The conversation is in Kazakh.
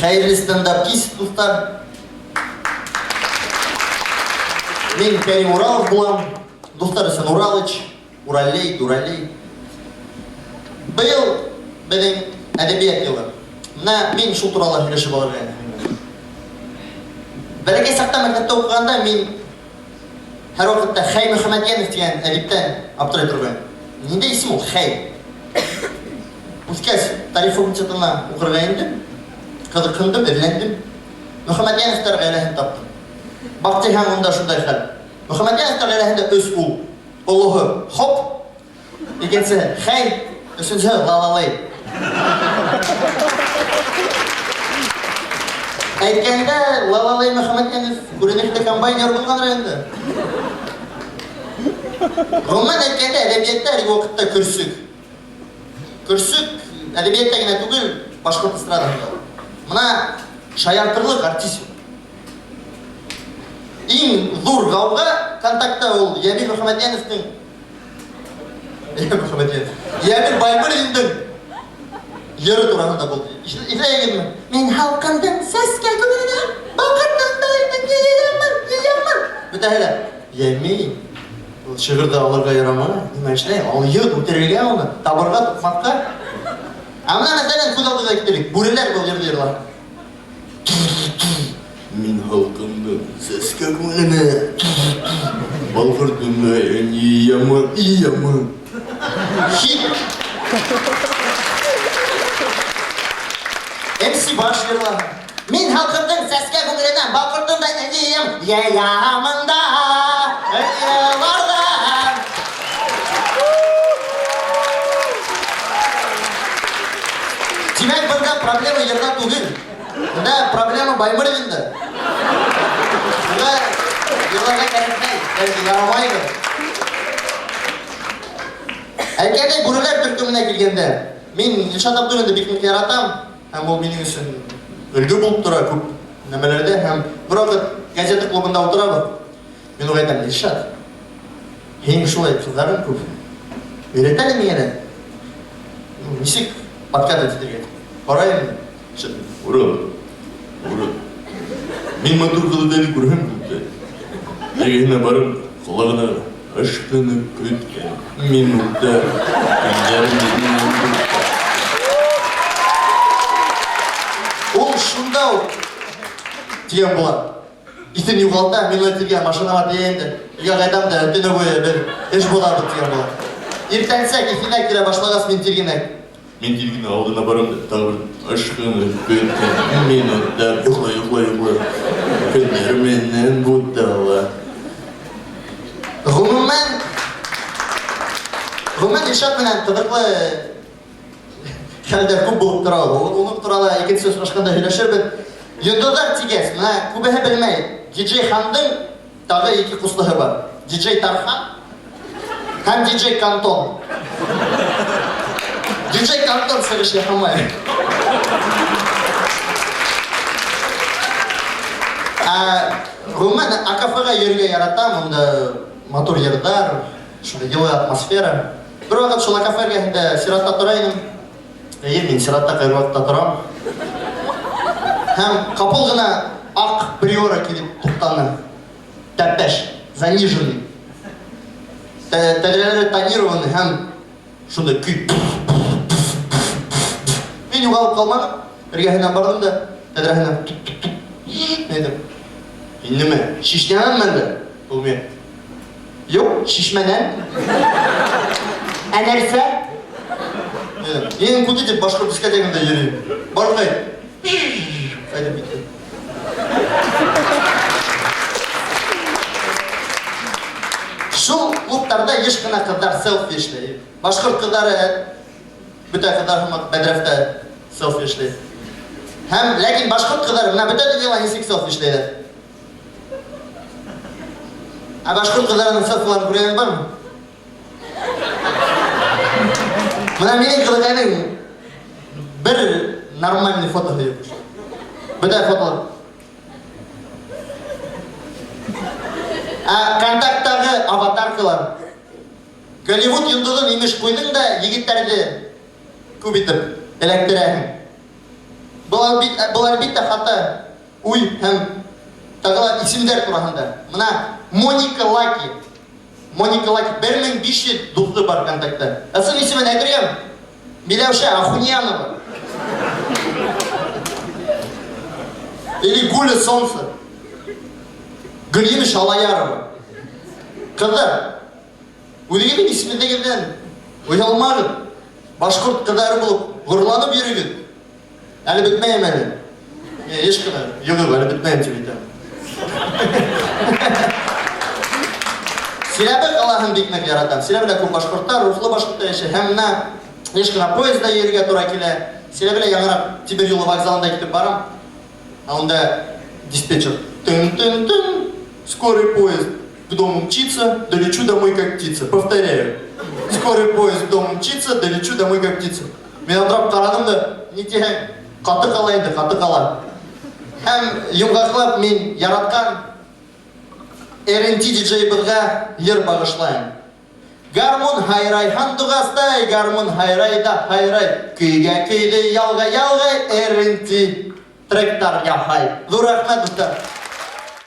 Hayırlı stand-upist dostlar. Мен Пәри Уралов болам. Достар үшін Уралыч, Уралей. Биыл біздің әдебиет жылы. Мына мен шул туралы сөйлешіп алырмын. Бәләкәй сақта мәктәптә оқығанда мен һәр вакытта Хәй Мөхәммәдиянов деген әдиптән аптырай торган. Нинди исем ул? Хәй. Үскәч тарих факультетына укырга индем. Кызыкындым, эзләндем. Мөхәммәдияновтар гаиләһен таптым. Бактыйхан онда шундай хәл. Мөхәммәдияновтар гаиләһендә өс ул. Улыгы Хоп, икенчесе Хәй, өченчесе Лалалай. Әйткәндә, Лалалай Мөхәммәдиянов күренекле комбайнер булган инде. Гомумән әйткәндә, әдәбиятта ул вакытта Көрсүк әдәбиятта генә түгел, башка эстрадада. Мына шаяртырлык артист. Иң зур гауга контактта ул Ямил Мөхәммәдияновның Ямил Баймырдың йөрү турында булды. Ишетәгезме? Мен халкымдың сәскә күренә, бакырдымдай диямын. Бүтәһеләр. Ямил ул шигырда алырга ярамый. Нимә эшләй? Ул йөт үтерергә аны, табырга, тукмакка. Амна мәсәлән күз алдыга китерик. Бүреләр бу җирдә ярлар. Мин халкымдың сәскә күренә, бакырдымдай диямын. MC баш ярлар. Мин халкымдың сәскә күренә, бакырдымдай диямын. Ямында. Димәк, бында проблема ерда түгел. Бында проблема Баймырдында. Бunda yıllarga kerakmay, belki yaramaydı. Әйткәндәй, бүреләр төркеменә килгәндә, мин Илшат Абдуллинды бик нык яратам, һәм ул минең өчен өлге булып тора күп нәмәләрдә, һәм бер вакыт газета клубында утырабыз. Мин уга әйтәм, Илшат, һин шулай кызларың күп. Өйрәтәле миңа? Ничек подкат итәргә? Карайым. Урал. Мин матур кылдырды күрһәм күптә. Ягына барып, кулагына ашкыны көткән минутта ул шунда тигән була. Итен югалта, мин әйтергә машинага тигәндә, я кайтам да төне буе бер эш була тигән була. Иртәнсәк ифинә кирә башлагас мин тиргенә. Мин тиргенә алдына барам да тагы ашкыны көткән минутта юглай. Көннәрменнән бутала. Гомумән Илшат менән кызыклы хәлдәр күп булып тора. Уның турында икенче сүз ашканда һөйләшербез. Йондызлар тигәс, менә күбеһе белмәй. Диджей Хандың тагы ике куслыгы бар. Диджей Тархан һәм Диджей Кантон. Диджей Кантон сыгыш яһамай. Гомумән АКФ-га йөрергә яратам, монда матур йырдар, шундый йылы атмосфера. Бер вакыт шул АКФ эргәһендә сиратта тора идем. Мин сиратта кайвакытта торам. Һәм капыл гына ак приора килеп туктаны. Тәпәш, заниженный. Тәдрәләре тонированы һәм шундай көй. Мин югалып калмадым. Эргәһенә бардым да тәдрәһенә әйтеп. Инеме? Шишнәмен дә. Ул мен. Юк, шишмәнән. Ә нәрсә? Ең күтә дип башка дискотекада йөри. Бармай. Әйтеп бит. Шул клубтарда еш кына кызлар селфи эшләй. Башкорт кызлары бүтән кызлар һәм мәдрәфтә селфи эшләй. Һәм ләкин башкорт кызлары менә бүтән дөньяга ничек селфи эшләйләр? А башкорт кызларының селфиларын күргән бармы? Менә минең кызыкайның бер нормальный фотосы юк. Бүтән фотолар. Контакттагы аватаркалар. Голливуд йондызын имеш куйдың да егетләрне күп итеп эләктерәһең. Бұл әлбетте хаты уй һәм тағыла исемдер турасында. Мына Моника Лаки. Моника Лаки 1500 дусы бар контактта. Асын исемен әгірем? Миләүшә Ахуньянова. Или Гуля Солнце. Галина Шалаярова. Қыздар, өзгенің исімі дегеннен ұялмағын. Башқұрт қыздары болып, ғұрланып үйреген. Әлі бітмейм әлі. Ешкіні, үйгіп, әлі бітмейм сөйлетем. Силәбі қалағын бекмек яратам. Силәбі көп башқұрттар, рухлы башқұрттар еші. Хәміна ешкіна поезда ерге тура келе. Силәбі яңырап Тиберюлы вокзалында кетіп барам. Онда диспетчер. Тын-тын-тын. Скорый поезд к дому мчится, долечу домой как птица. Повторяю. Скорый поезд к дому мчится, долечу домой как птица. Мен отырап қарадым да, не теген, қаты қалайды, қаты қала. Һәм йомғақлап мен яратқан RNT диджей бізға ер бағышлайын. Гармон хайрай, хандуғастай, гармон хайрай да хайрай. Күйге күйді, ялға ялғай, RNT тректар яхай. Зор рахмет, достар.